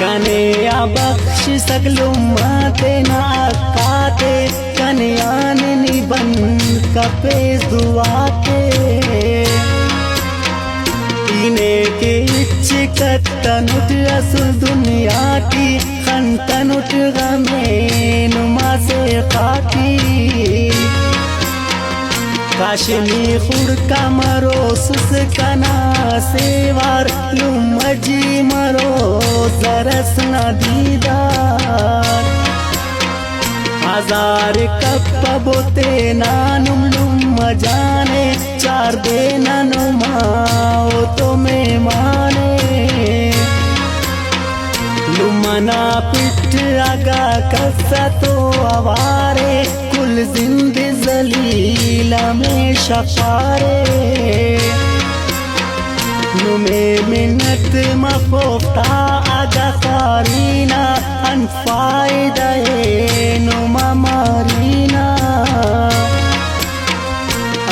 कने या बख्श सकलुमाते ना काते कने आने निबन कपे दुआते इने के इच्छकत तनुट असुल दुनिया की खंतनुट गमे नुमा से खाती काशनी खुर का मरो सुस कना सेवार लुमजी मरो जरस न दीदार हजार कपबोते नानुम लुम जाने चार दे नुमाओ तो में माने लुमना पिठ आगा कसा तो आवारे कुल जिंद जलीला में शफारे नुमे मिन्नत मफोफ्ता आगा खारीना अनफायदा नुमा मारीना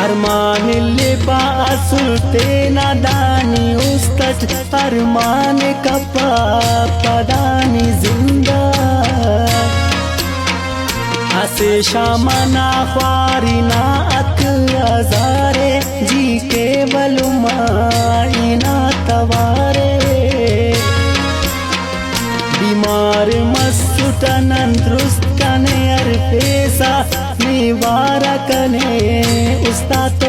अरमान लिबा सुलते नादानी उस्तत अरमान कपा पदानी जिंदा हसे शामना ख्वारीना अक अजारे जी के बलुमाइना तवारे बीमार मस्तुटनन दुरुस्त कने अरफेसा निवारा कने उस्ताद